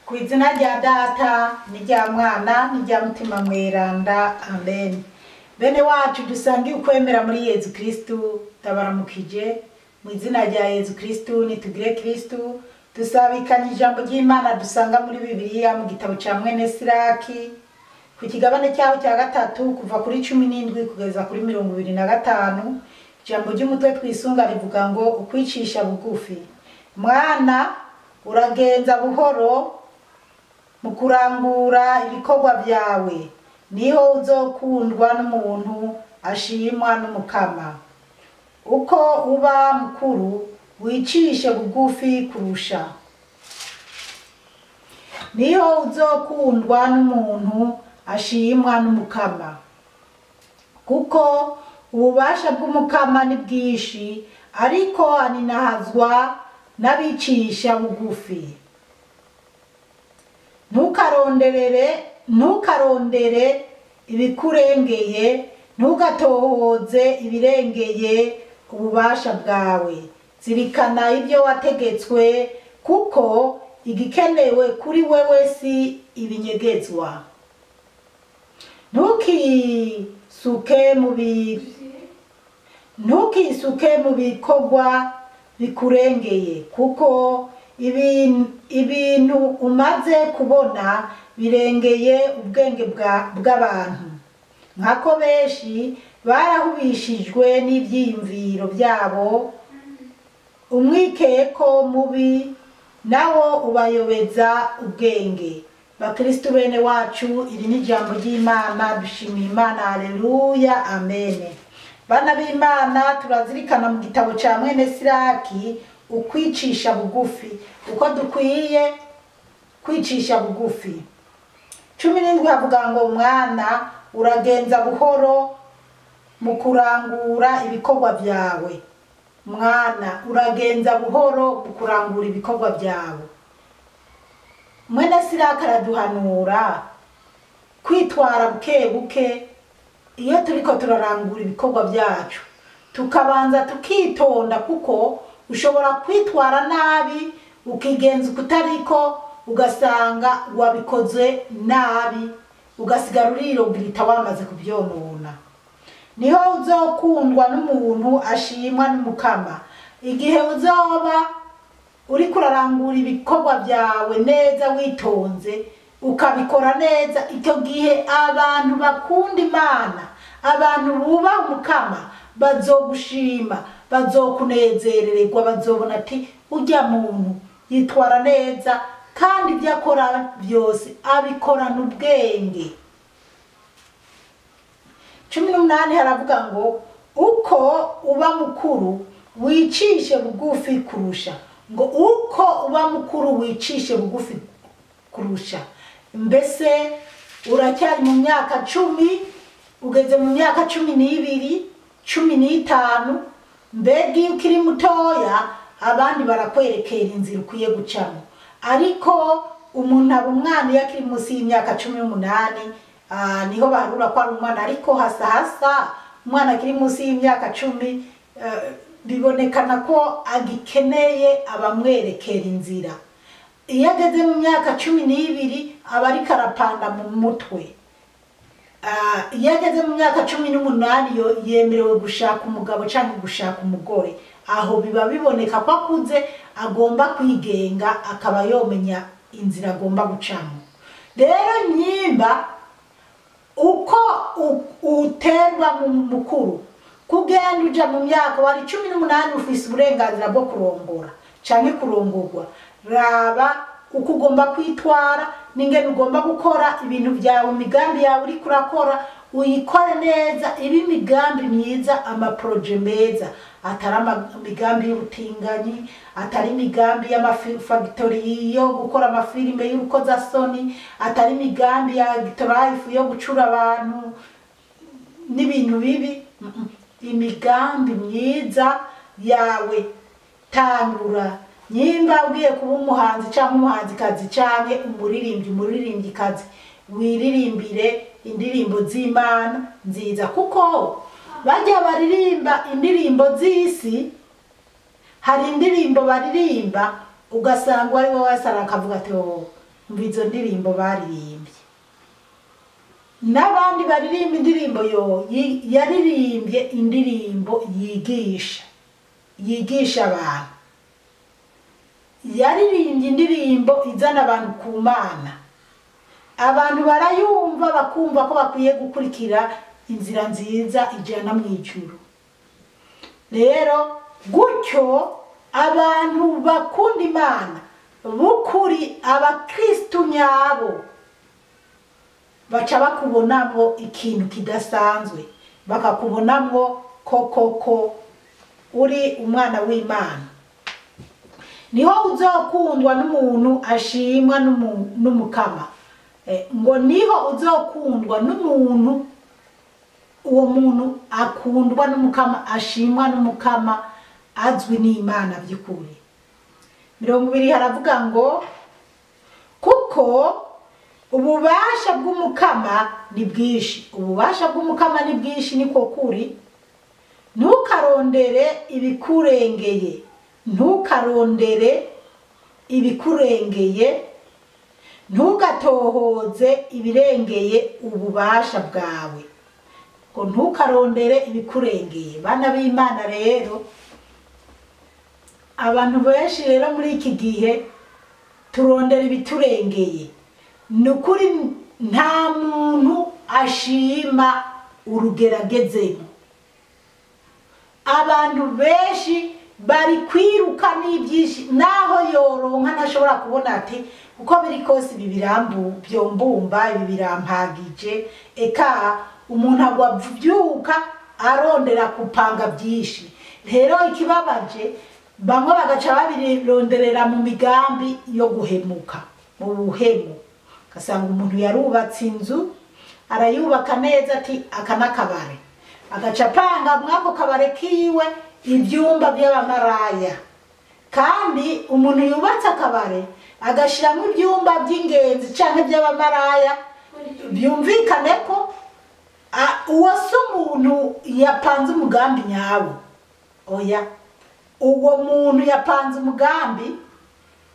Kw'izina rya Data n'irya Mwana n'irya Mutima Mweranda, amen. Bene wacu dusangiye ukwemera muri Yezu Kristu, tabaramukije mu izina rya Yezu Kristu, nitugire Kristu. Dusabikanye ijambo ry'Imana dusanga muri Bibiliya mu gitabo ca mwene Siraki ku kigabane cyaho cya gatatu kuva kuri 17 kugeza kuri 25. Ijambo ry'umutwe twisunga rivuga ngo ukwicisha bugufi. Mwana uragenza buhoro mu kurangura ibikorwa byawe, niho uzokundwa n'umuntu ashimwa n'umukama. Uko uba mukuru wicishe bugufi kurusha, niho uzokundwa n'umuntu ashimwa n'umukama. Kuko ububasha bw'umukama ni bwinshi, ariko aninahazwa n'abicisha bugufi. Ntukarondere ibikurengeye, ntugatohoze ibirengeye ububasha bwawe. Zirikana ibyo wategetswe, kuko igikenewe kuri wewe si ibinyegezwa. Ntukisuke mu bikorwa bikurengeye, kuko ibintu umaze kubona birengeye ubwenge bw'abantu. Nkako benshi barahubishijwe n'ivyiyumviro byabo, umwikeko mubi nawo ubayobeza ubwenge. Bakristu bene wacu, iri ni ijambo ry'Imana, dushimiye Imana, haleluya, amen. Bana b'Imana, turazirikana mu gitabo ca mwene Siraki ukwicisha bugufi, uko dukwiye kwicisha bugufi. 17 havuga ngo mwana uragenza buhoro mu kurangura ibikorwa byawe. Mwana uragenza buhoro mu kurangura ibikorwa byawe. Mwene Siraki araduhanura kwitwara buke buke iyo turiko turarangura ibikorwa byacu, tukabanza tukitonda, kuko ushobora kwitwara nabi ukigenza kutariko, ugasanga wabikoze nabi, ugasigara urirogirita wamaze kubyonona. Niho uzokundwa n'umuntu ashimwa n'umukama. Igihe uzoba uri kurarangura ibikorwa byawe neza witonze, ukabikora neza, icyo gihe abantu bakunda Imana, abantu bubaha umukama bazogushima, bazokunezerererwa, bazobona ati ujya muntu yitwara neza, kandi ibyo akora byose abikorana ubwenge. 18 haravuga ngo uko uba mukuru wicishe bugufi kurusha. Ngo uko uba mukuru wicishe bugufi kurusha. Mbese uracyari mu myaka 10, ugeze mu myaka 12, 15, mbega iyo ukiri mutoya abandi barakwerekera inzira ukwiye gucamo. Ariko umuntu aba umwana iyo akiri munsi y'imyaka 18, niho barura ko ari umwana. Ariko hasa umwana akiri munsi y'imyaka 10, bibonekana ko agikeneye abamwerekera inzira. Iyo ageze mu myaka 12 aba ari karapanda mu mutwe. Iyo ageze mu myaka 18 yemerewe gushaka umugabo cyangwa gushaka umugore. Aho biba biboneka ko akuze, agomba kwigenga, akaba yomenya inzira agomba gucamo. Rero nyimba uko uterwa mu mukuru, kugenda uja mu myaka wari 18 ufise uburenganzira bwo kurongora canke kurongorwa. Raba uko ugomba kwitwara, n'ingene ugomba gukora ibintu byawe, imigambi yawe uri kurakora uyikore neza, ibi migambi myiza, amaproje meza, atari imigambi y'ubutinganyi, atari imigambi y'amafactory yo gukora amafilime y'urukozasoni, atari imigambi ya gitolife yo gucura abantu n'ibintu bibi. Imigambi myiza yawe tangura. Nyimba ugiye kuba umuhanzi cyangwa umuhanzikazi cyangwa umuririmbyikazi, wiririmbire indirimbo z'Imana nziza, kuko bajya baririmba indirimbo z'isi. Hari indirimbo baririmba ugasanga ari wowe wese arakavuga ati oh umva izo ndirimbo baririmbye. N'abandi baririmba indirimbo yaririmbye indirimbo yigisha abantu, yaririmbye indirimbo izana abantu ku Mana, abantu barayumva bakumva ko bakwiye gukurikira inzira nziza ijana mu ijuru. Rero gutyo abantu bakunda Imana bukuri, abakristu nyabo baca bakubonamo ikintu kidasanzwe, bakakubonamo koko uri umwana w'Imana. Niho uzokundwa n'umuntu ashimwa n'umukama, ngo niho uzokundwa n'umuntu, uwo muntu akundwa n'umukama, ashimwa n'umukama, azwi n'Imana by'ukuri. 20 haravuga ngo kuko ububasha bw'umukama ni bwinshi, ububasha bw'umukama ni bwinshi, niko kuri. Ntukarondere ibikurengeye, ntukarondere ibikurengeye, ntugatohoze ibirengeye ububasha bwawe, ngo ntukarondere ibikurengeye. Bana b'Imana rero, abantu benshi rero muri iki gihe turondera ibiturengeye. Nukuri nta muntu ashima urugeragezemo. Abantu benshi bari kwiruka n'ibyishi, naho yoronka ntashobora kubona ati uko biri kose ibi byombumba, ibi birampagije. Eka umuntu agwavyuka arondera kupanga byinshi. Rero ikibabaje, bamwe bagaca babironderera mu migambi yo guhemuka, mu buhemu. Kasanga umuntu yarubatse inzu, arayubaka neza ati aka n'akabare, agaca apanga mwako kabare kiwe ibyumba by'abamaraya. Kandi umuntu yubatse akabare agashiramo ibyumba by'ingenzi canke by'abamaraya, byumvikane ko uwo si umuntu yapanze umugambi nyawo. Oya, uwo muntu yapanze umugambi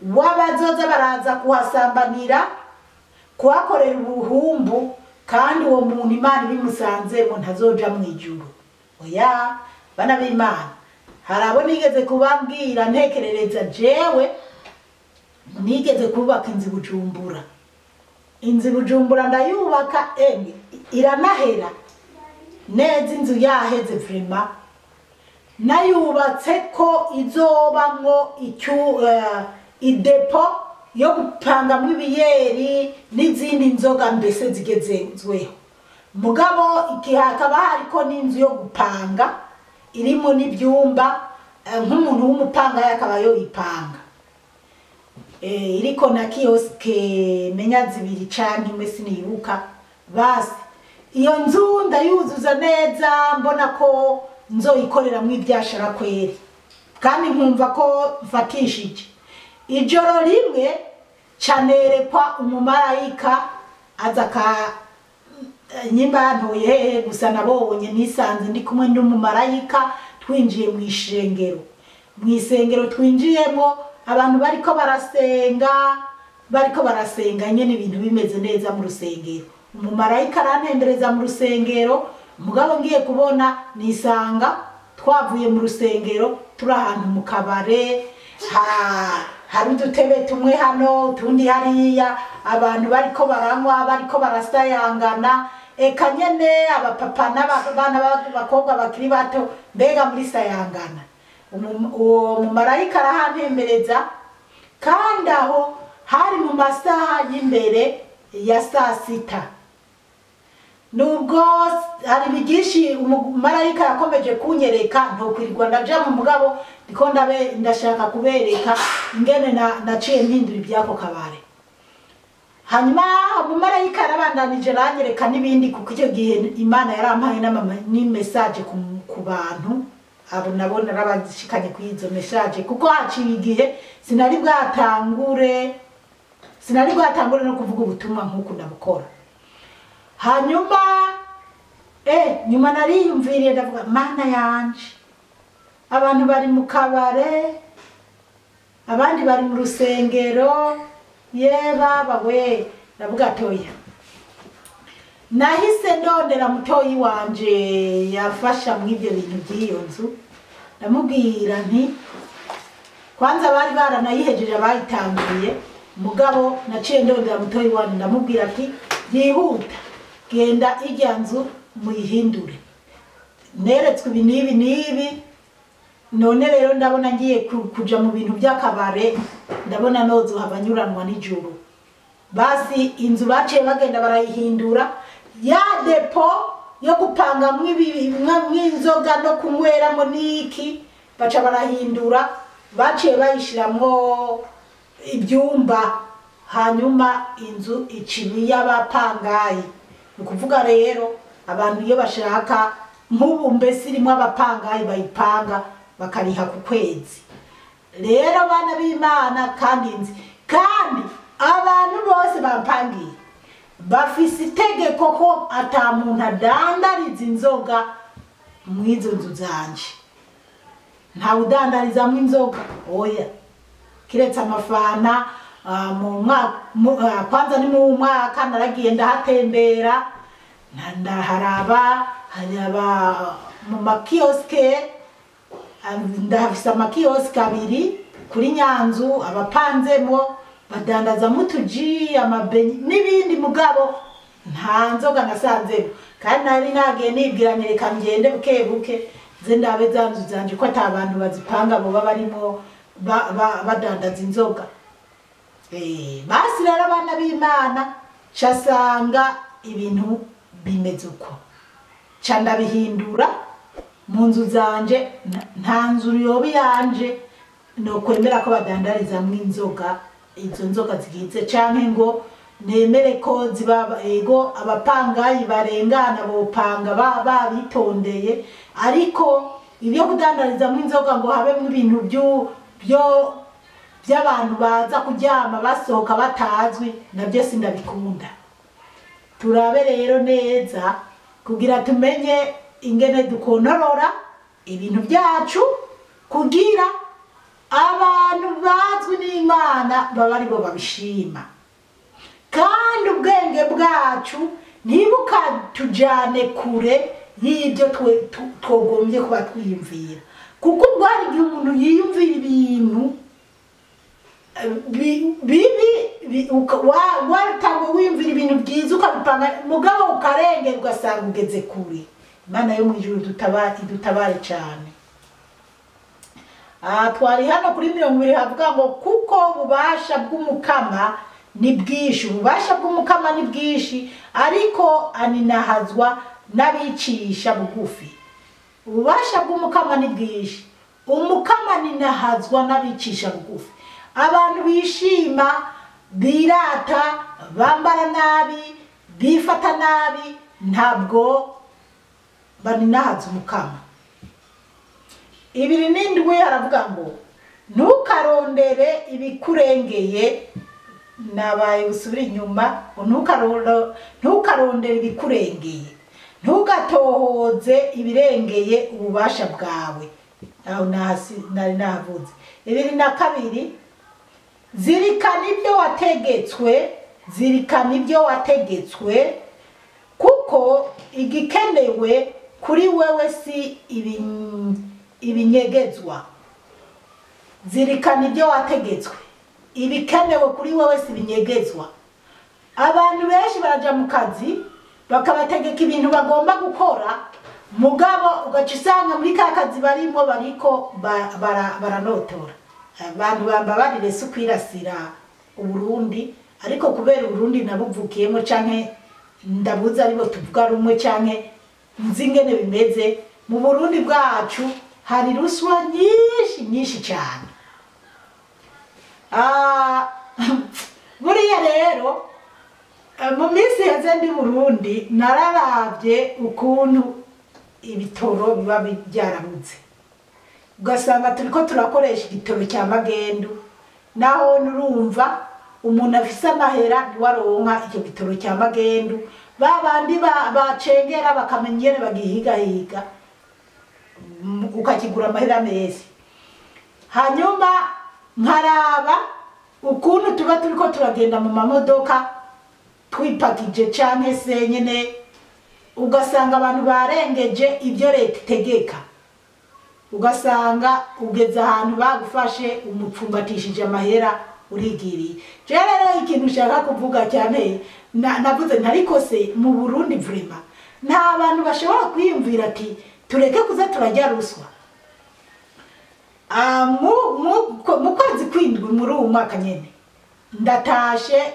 w'abazoza baraza kuhasambanira, kuhakorera ubuhumbu, kandi uwo muntu Imana ibimusanzemo ntazoja mu ijuru. Oya, bana b'Imana, harabo nigeze kubabwira ntekerereza jewe, nigeze kubaka inzu Bujumbura. Inzu Bujumbura ndayubaka, iranahera neza, inzu yaheze vrema. Nayubatse ko izobamwo idepo yo gupangamwo ibiyeri n'izindi nzoga mbese zigezezweho. Mugabo hakaba hariko n'inzu yo gupanga irimo n'ibyumba, nk'umuntu w'umupanga yakaba yoyipanga, iriko na kioske menya zibiri canke imwe sinibuka. Basi iyo nzu ndayuzuza neza, mbona ko nzoyikoreramo ibyashara kweri, kandi nkumva ko mfatishije. Ijoro rimwe canerekwa umumarayika aza nyimba ntoye gusa nabonye nisanze ndi kumwe n'umumarayika, twinjiye mu ishengero. Mu isengero twinjiyemo, abantu bariko barasenga nyene, ibintu bimeze neza mu rusengero. Umumarayika arantembereza mu rusengero, mugabo ngiye kubona nisanga twavuye mu rusengero turi ahantu mu kabare. Hari udutebe tumwe hano, utundi hariya, abantu bariko baranywa, bariko barasayangana. Eka nyene abapapa n'abana b'abakobwa bakiri bato, mbega muri sayangana. Uwo mumarayika arahantembereza, kandi aho hari mu masaha y'imbere ya sasita. Nubwo hari bigishi umumarayika yakomeje kunyereka, ntokwirirwa ndaja mu mugabo, ndiko ndashaka kubereka ingene naciye mpindura ibyako kabare. Hanyuma umumarayika arabandanije aranyereka n'ibindi, kuko icyo gihe Imana yarampaye ni message ku bantu abo nabona narabashikanye kwizo message, kuko haciye igihe sinari bwatangure no kuvuga ubutumwa nk'uko ndabukora. Hanyuma nyuma nariyumviriye ndavuga, Mana yanje, abantu bari mu kabare, abandi bari mu rusengero, ye baba we ndavuga toya nahise ndondera mutoyi wanje yafasha mw'ibyo bintu by'iyo nzu ndamubwira nti kwanza bari baranayihejeje bayitanguye mugabo naciye ndondera mutoyi wanje ndamubwira ati yihuta genda ijya nzu muyihindure neretswe ibi n'ibi none rero ndabona ngiye kuja mu bintu by'akabare ndabona nozo habanyuranwa n'ijuru basi inzu baciye bagenda barayihindura ya depo yo gupanga mw'inzoga no kunyweramo n'iki baca barahindura baciye bayishiramwo ibyumba hanyuma inzu icibi y'abapangayi ukuvuga rero abantu iyo bashaka nk'ubu mbese irimo abapangayi bayipanga bakariha ku kwezi rero abana b'Imana kandi nzi kandi abantu bose bampangiye bafise itegeko ko ata muntu adandariza inzoga mw'izo nzu zanje nta udandarizamwo inzoga oya kiretse amafana kwanza ni mu mwaka naragiye ndahatembera ndaharaba mu makioske ndahafise amakioske abiri kuri Nyanzu abapanzemo badandaza mutuji amabenyi n'ibindi mugabo nta nzoga nasanzemo kandi nari nagiye nibwira reka ngende buke ze ndabe zanzu zanje ko atabantu bazipanga bo barimo badandaza inzoga basi rero abana b'Imana casanga ibintu bimeze uko ca ndabihindura mu nzu zanje nta nzu yobi yanje no kwemera ko badandarizamwo inzoga izo nzoga zigize canke ngo nemere ko ziba ego abapangayi barengana bopanga babitondeye ariko ibyo kudandarizamwo inzoga ngo habemwe ibintu by'abantu baza kuryama basohoka batazwi nabyo sindabikunda turabe rero neza kugira tumenye ingene dukontorora ibintu byacu kugira abantu bazwi n'Imana baba ari bo babishima kandi ubwenge bwacu ntibukatujane kure y'ibyo twogombye kuba twiyumvira kuko ubwo hari igihe umuntu yiyumvira ibintu bibi watangwe wiyumvira ibintu byiza ukabipanga mugabo ukarengera ugasanga ugeze kure Imana yo mu ijuru dutabare cyane twari hano kuri 20 havuga ngo kuko ububasha bw'umukama ni bwishi ububasha bw'umukama ni bwishi ariko aninahazwa n'abicisha bugufi ububasha bw'umukama ni bwishi umukama ninahazwa n'abicisha bugufi abantu bishima birata bambara nabi bifata nabi ntabwo baninahaza umukama 2:7 haravuga ngo ntukarondere ibikurengeye nabaye usubira inyuma ntukarondere ibikurengeye ntugatohoze ibirengeye ububasha bwawe aho nari navuze 2:2 zirikana ibyo wategetswe kuko igikenewe kuri wewe si ibinyegezwa zirikana ibyo wategetswe ibikenewe kuri wewe si ibinyegezwa abantu benshi baraja mu kazi bakabategeka ibintu bagomba gukora mugabo ugaca usanga muri ka kazi barimo bariko baranotora abantu bamba barire se kwirasira Uburundi ariko kubera Uburundi nabuvukiyemo canke ndabuza aribo tuvuga rumwe canke nzi ingene bimeze mu Burundi bwacu hari ruswa nyinshi cyane buriya rero mu minsi yaze ndi Burundi nararavye ukuntu ibitoro biba byarabuze ugasanga turiko turakoresha igitoro cya magendu naho nurumva umuntu afise amahera niwaronka icyo gitoro cya magendu babandi bacengera bakamenyere bagihigahiga ukakigura amahera meza hanyuma nkaraba ukuntu tuba turiko turagenda mu mamodoka twipakije canke se nyene ugasanga abantu barengeje ibyo leta itegeka, ugasanga ugeze ahantu bagufashe umupfumbatishije amahera urigiriye. Je rero ikintu ushaka kuvuga cyane navuze ntariko se mu Burundi vraiment nta bantu bashobora kwiyumvira ati tureke kuza turajya ruswa. Mu kwezi kwindwi muri uwo mwaka nyene ndatashe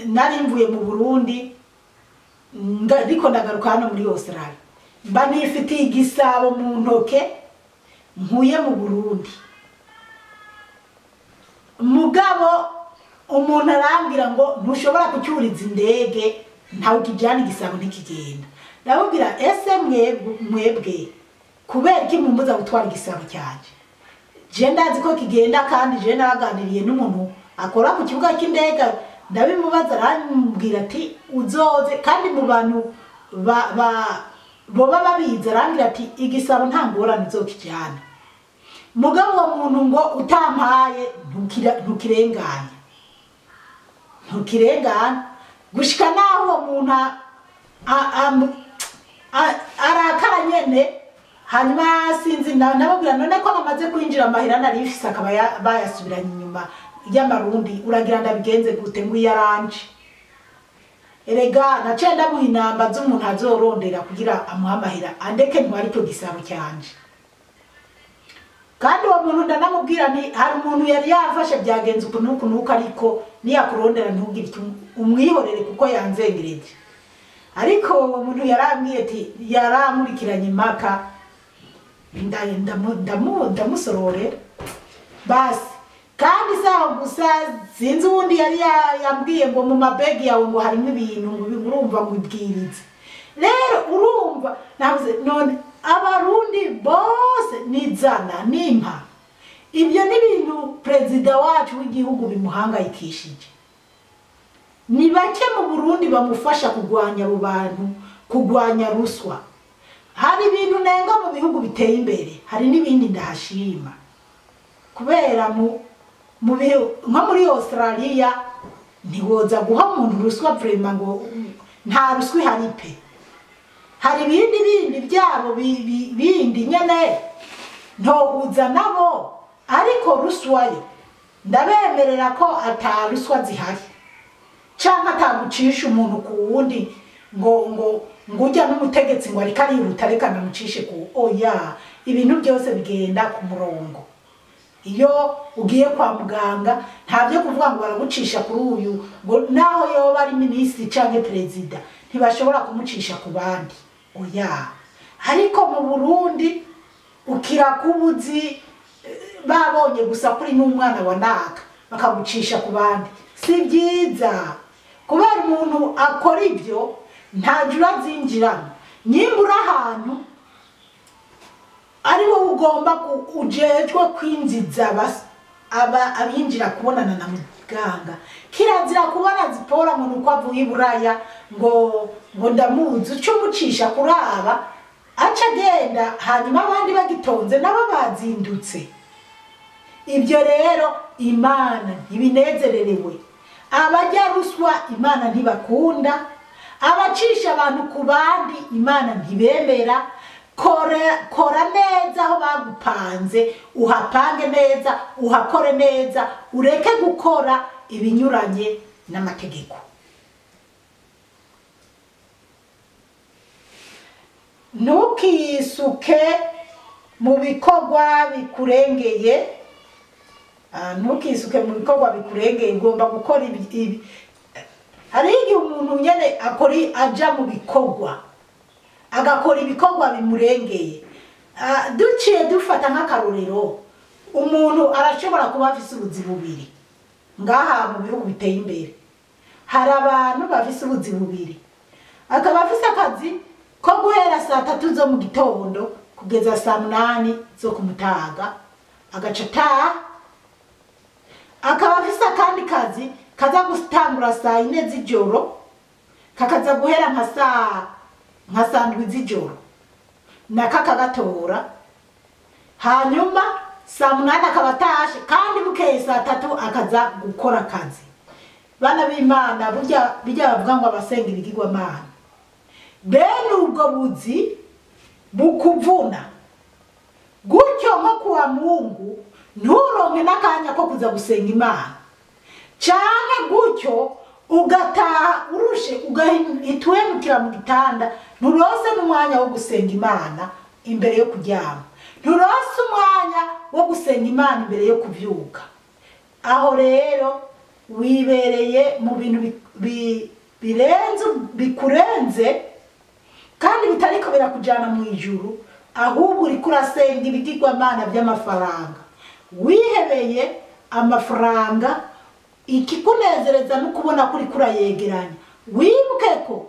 nari mvuye mu Burundi ndiko ndagaruka hano muri Australia, mba nifitiye igisabo mu ntoke nkuye mu Burundi. Mugabo umuntu arambwira ngo ntushobora kucyuriza indege ntawe kijana igisabo ntikigenda. Ndabubwira ese mwebwe kubera iki mumbuza gutwara igisabo cyanje? Je ndazi ko kigenda kandi je naraganiriye n'umuntu akora ku kibuga cy'indege ndabimubaza arambwira ati uzoze, kandi mu bantu boba babizi arambwira ati igisabo nta ngorane uzokijyana. Mugabo uwo muntu ngo utampaye ntukirenganya gushika naho uwo muntu arakara nyene. Hanyuma sinzi nababwira none ko namaze kwinjira amahera nari ifise akaba bayasubiranye inyuma y'amarundi uragira ndabigenze gute ngo yaranje. Erega naciye ndamuha inamba z'umuntu azorondera kugira amuha amahera andeke ntwari cyo gisabo cyanje. Kandi uwo muntu ndanamubwira ni hari umuntu yari yafashe byagenze ukuntu ariko niyakurondera ntugire icyo umwihorere kuko yanzengereje. Ariko uwo muntu yarambwiye ati yaramurikiranye impaka ndamusorore basi. Kandi saho gusa sinzi ubundi yari yambwiye ngo mu mabegi yawe ngo harimo ibintu ngo urumva ngo ibwirize. Rero urumva navuze none abarundi bose nizana nimpa ibyo n'ibintu president wacu w'igihugu bimuhangayikishije. Ni bake mu Burundi bamufasha kugwanya abo bantu, kugwanya ruswa. Hari ibintu nenga mu bihugu biteye imbere, hari n'ibindi ndahashima kubera nko muri Australia ntiwoza guha umuntu ruswa vraiment ngo nta ruswa ihari pe. Hari ibindi byabo bindi nyene ntohuza nabo, ariko ruswa yo ndabemerera ko ata ruswa zihari cyangwa atagucisha umuntu ku wundi ngo ujya n'umutegetsi ngo ariko arihuta reka namucishe ku oya. Ibintu byose bigenda ku murongo. Iyo ugiye kwa muganga nta byo kuvuga ngo baragucisha kuri uyu ngo naho yoba ari minisitiri cyangwa perezida ntibashobora kumucisha ku bandi oya. Ariko mu Burundi ukira kubuzi babonye gusa kuri n'umwana wa naka bakagucisha ku bandi, si byiza. Kubera umuntu akora ibyo nta jura zinjiramo. Nyimbura ahantu ari wowe ugomba ujejwe kwinjiza abinjira kubonana na muganga. Kirazira kubona zipora ngo nuko avuye Buraya ngo ndamuzi ucumucisha kuraba aca agenda hanyuma abandi bagitonze nabo bazindutse. Ibyo rero Imana ntibinezererewe. Abajya ruswa Imana ntibakunda, abacisha abantu ku bandi Imana ntibemera. Kora neza aho bagupanze, uhapange neza, uhakore neza, ureke gukora ibinyuranye n'amategeko. Ntukisuke mu bikorwa bikurengeye, ugomba gukora ibi. Hari igihe umuntu nyene aja mu bikorwa agakora ibikorwa bimurengeye. Duciye dufata nk'akarorero, umuntu arashobora kuba afise ubuzi bubiri. Ngaha mu bihugu biteye imbere hari abantu bafise ubuzi bubiri, akaba afise akazi ko guhera saa 3 zo mu gitondo kugeza saa 8 zo ku mutaga agaca ataha. Akaba afise akandi kazi kaza gutangura saa 4 z'ijoro kakaza guhera nka saa 7 z'ijoro nakakagatora, hanyuma saa munani akaba atashe kandi bukeye saa tatu akaza gukora akazi. Bana b'Imana bijya bavuga ngo abasenga ibigirwamana, bene ubwo buzi bukuvuna gutyo nko kuwa Mungu nturonke n'akanya ko kuza gusenga Imana, cyane gutyo ugataha urushe ugahitwemukira mu gitanda, nturose n'umwanya wo gusenga Imana imbere yo kuryama, nturose umwanya wo gusenga Imana imbere yo kuvyuka. Aho rero wibereye mu bintu birenze bikurenze kandi bitariko birakujana mu ijuru, ahubwo uri kurasenga ibigirwamana by'amafaranga. Wihebeye amafaranga, ikikunezereza no kubona kuri kurayegeranya. Wibuke ko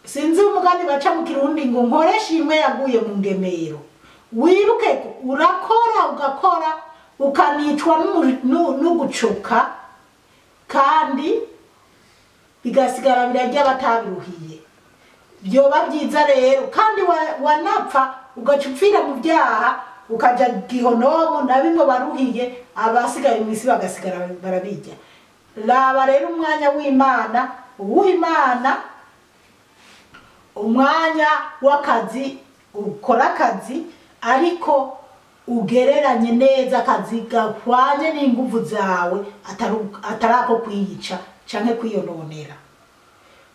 sinzi umugani baca mu Kirundi ngo nkoresha imwe yaguye mu ngemero. Wibuke ko urakora ugakora ukanicwa n'ugucoka kandi bigasigara birajya batabiruhiye. Byoba byiza rero kandi wanapfa ugacupfira mu byaha ukaja gihonomo na bimwe baruhiye, abasigaye mu isi bagasigara barabijya. Laba rero umwanya w'Imana, umwanya w'akazi, ukora akazi ariko ugereranye neza akazi gahwanye n'inguvu zawe, atarako kwiyica canke kwiyononera.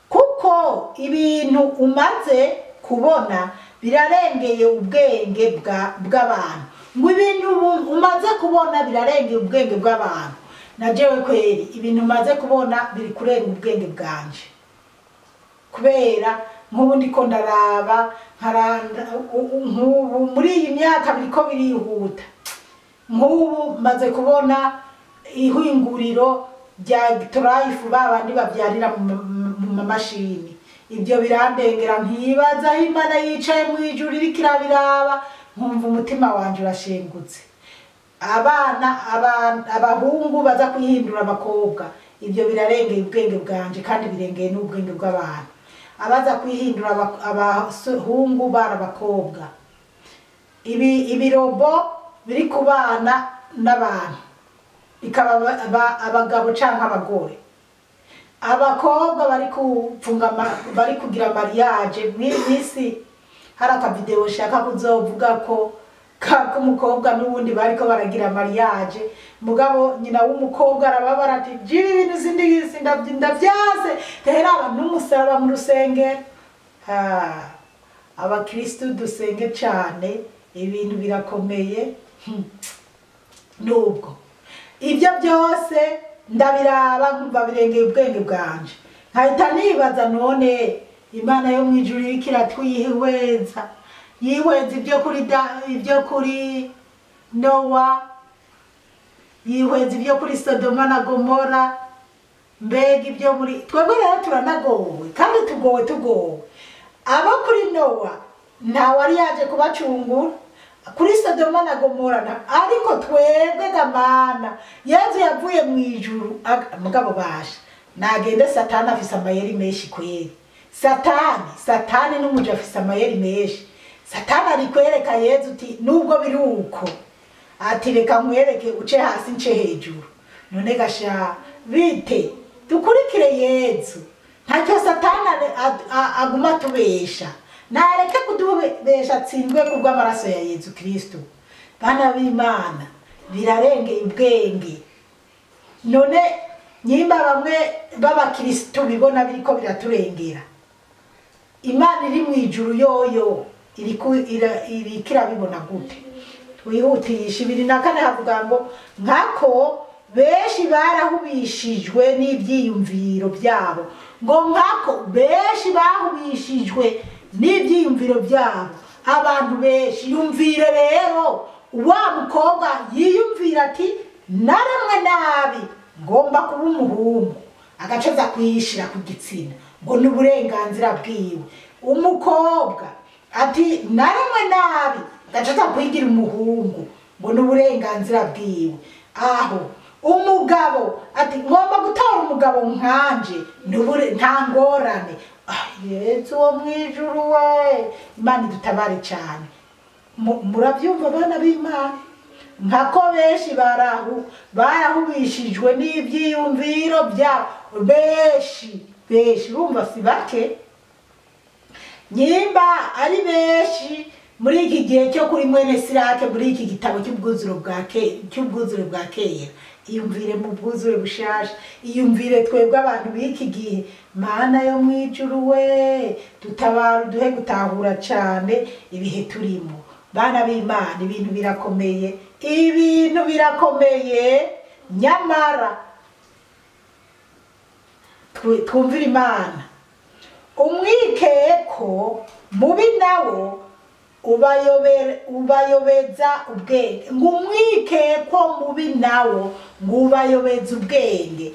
Kuko ibintu umaze kubona birarengeye ubwenge bw'abantu. Ngo ibintu umaze kubona birarengeye ubwenge bw'abantu. Na jewe kweri ibintu umaze kubona biri kurenga ubwenge bwanje. Kubera nk'ubu ndiko ndaraba nk'ubu muri iyi myaka biriko birihuta. Nk'ubu maze kubona ihinguriro rya Gitolifu babandi bavyarira mu mamashini. Ibyo birandengera nkibaza aho Imana yicaye mu ijuru iriko irabiraba, nkumva umutima wanje urashengutse. Abahungu baza kwihindura abakobwa, ibyo birarengeye ubwenge bwanje kandi birengeye n'ubwenge bw'abantu. Abaza kwihindura abahungu barabakobwa, ibirobo biri kubana n'abantu bikaba abagabo canke abagore. Abakobwa bari kugira mariage mw'isi. Hari akavideo shaka kuzovuga ko umukobwa n'ubundi bariko baragira mariage, mugabo nyina w'umukobwa arababara ati jiri ibintu sindi ndavyaze hera n'umusaraba mu rusengero. Abakristo dusenge cyane, ibintu birakomeye. Nubwo ibyo byose ndabiraba nkumva birengeye ubwenge bwanje, nkahita nibaza none Imana yo mu ijuru iriko iratwihweza, yihweza ibyo kuri Nowa, yihweza ibyo kuri Sodoma na Gomora, mbega ibyo muri twebwe rero turanagowe kandi tugowe. Abo kuri Nowa ntawe ari yaje kubacungura, kuri Sodoma na Gomora ariko twebwe gamana Yesu yavuye mu ijuru. Mugabo basha nagende Satani afise amayeri menshi kweri. Satani n'umuja afise amayeri menshi. Satani ari kwereka Yesu uti nubwo biri uko, ati reka nkwereke uce hasi nce hejuru. None gasha bite dukurikire Yesu, ntacyo Satani aguma tubesha. Nareke kudubesha atsindwe kubw'amaraso ya Yesu Kristo. Bana b'Imana birarengeye ubwenge. None nyimba bamwe b'abakristo bibona biriko biraturengera, Imana iri mu ijuru yoyo irikira bibona gute? Twihutisha 24 havuga ngo nkako beshi barahubishijwe n'ivyiyumviro byabo, ngo nkako beshi bahubishijwe n'ivyiyumviro byabo. Abantu beshi yumvire rero wa mukobwa yiyumvira ati naramwe nabi ngomba kuba umuhungu, agacoza kwishira ku gitsina ngo n'uburenganzira bwiwe. Umukobwa ati naramwe nabi agacoza kwigira umuhungu ngo n'uburenganzira bwiwe. Aho umugabo ati ngomba gutora umugabo nkanje nta ngorane. Yesu wo mwijuru we, Imana dutabare cyane. Murabyumva bana b'Imana? nkako benshi barahubishijwe n'ibyiyumviro byabo benshi urumva si bake nyimba ari benshi muri iki gihe cyo kuri mwene Sirake muri iki gitabo cy'ubwuzure bwa kera iyumvire mu bwuzure bushasha iyumvire twebwe abantu b'iki gihe mana yo mwijuru we tutabara duhe gutahura cyane ibihe turimo bana b'Imana ibintu birakomeye nyamara twumvira Imana umwikeko mubi nawo ubayobeza ubwenge ngo umwikeko mubi nawo ngo ubayobeza ubwenge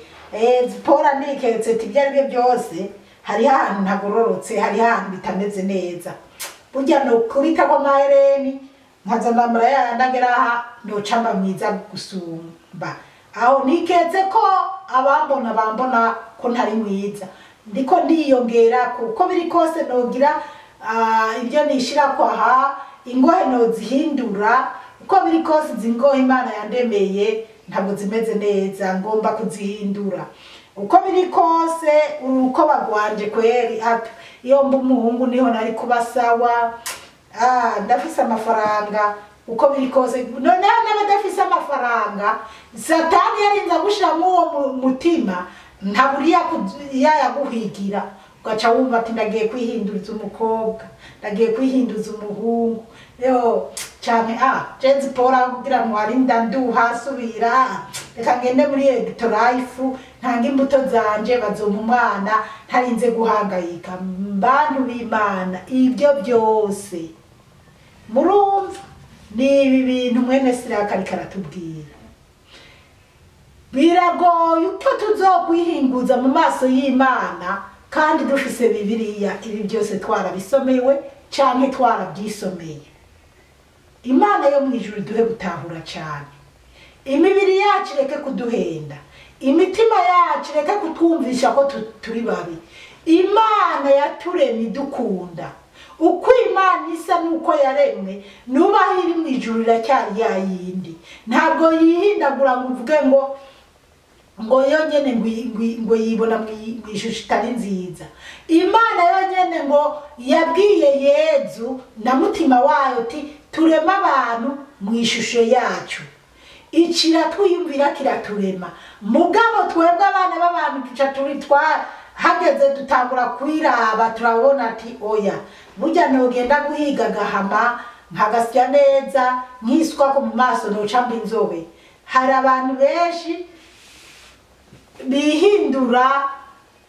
Zipora niketse ati ibyo aribyo byose hari ahantu ntagororotse hari ahantu bitameze neza burya no kubita kwa mahereni nkaza ndamura yandagera aha nocamba mwiza gusumba aho niketse ko bambona ko ntari mwiza ndiko ndiyongera kuko biri kose nogira ibyo nishira kwaha ingohe no zihindura uko biri kose zingohe Imana yandemeye ntabwo zimeze neza ngomba kuzihindura uko biri kose uko bagwanje kweri ati iyo mbu umuhungu niho nari kubasawa ndafise amafaranga uko biri kose none n'abadafise amafaranga Satani yarinza gushiramo uwo mutima ntaburiya yaguhigira ugaca wumva ati ndagiye kwihinduriza umukobwa ndagiye kwihinduza umuhungu cyane Jenzi Paul kugira ngo arinda nduha subira reka ngende muri Life ntanga imbuto zanje bazoma umwana ntarinze guhangayika bantu b'Imana ibyo byose murumva ni ibi bintu mwene Sirake ariko aratubwira biragoye uko tuzokwihinguza mu maso y'Imana kandi dufise Bibiliya ibi byose twarabisomewe canke twarabyisomeye Imana yo mwijuru duhe gutahura cyane imibiri yacu reke kuduhenda imitima yacu reke kutwumvisha ko turi babi Imana yaturemye dukunda uko Imana isa nuko yaremwe nubaho iri mwijuru iracyari yayindi ntabwo yihindagura ngo uvuge ngo yonyene ngo yibona mwishusho itari nziza Imana yonyene ngo yabwiye Yezu na mutima wayo ati turema abantu mwishusho yacu ikira twiyumvira kiraturema mugabo twebwe abana b'abantu tuca turi hageze dutangura kwiraba turabona ati oya burya nogenda guhiga gahama nkagasya neza nkiswa ko mu maso nocamba inzobe hari abantu benshi bihindura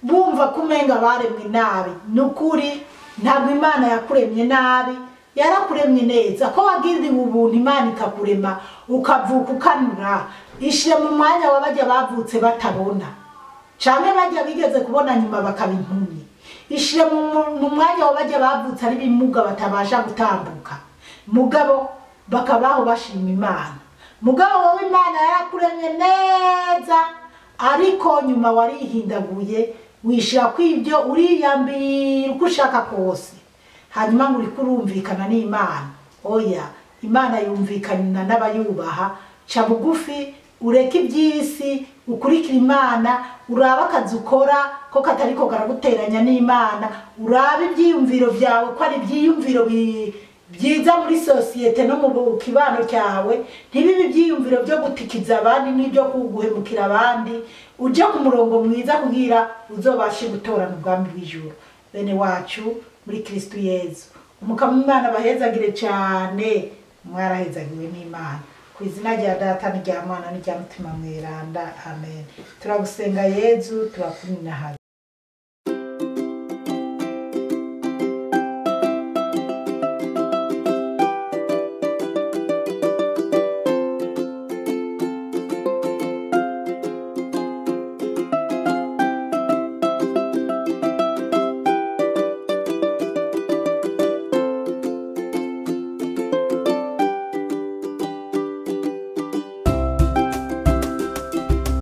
bumva kumenga baremwe nabi nukuri ntabwo Imana yakuremye nabi yarakuremye neza ko wagiriwe ubuntu Imana ikakurema ukavuka ukanura ishire mu mwanya wabajya bavutse batabona canke bajya bigeze kubona nyuma bakaba impumyi ishire mu mwanya wabajya bavutse ari bimuga batabasha gutambuka mugabo bakabaho bashima Imana mugabo wowe Imana yarakuremye neza ariko nyuma warihindaguye wishira kwibyo uriyambira uko ushaka kose hanyuma muri kurumvikana n'Imana oya Imana yumvikana n'abayubaha ca bugufi ureke ibyisi ukurikira Imana uraba akazi ukora ko katariko karaguteranya n'Imana uraba ibyiyumviro byawe ko ari ibyiyumviro byiza muri societe no mu kibano cyawe ntibibe ibyiyumviro byo gutikiza abandi n'ibyo kuguhemukira abandi uje ku murongo mwiza kugira uzobashe gutorana ubwami bw'ijuru bene wacu muri Kristo Yezu umukama Imana bahezagire cyane mwarahezagiwe n'Imana ku izina rya Data n'irya Mwana n'irya Mutima Mweranda amen turagusenga Yezu turakumina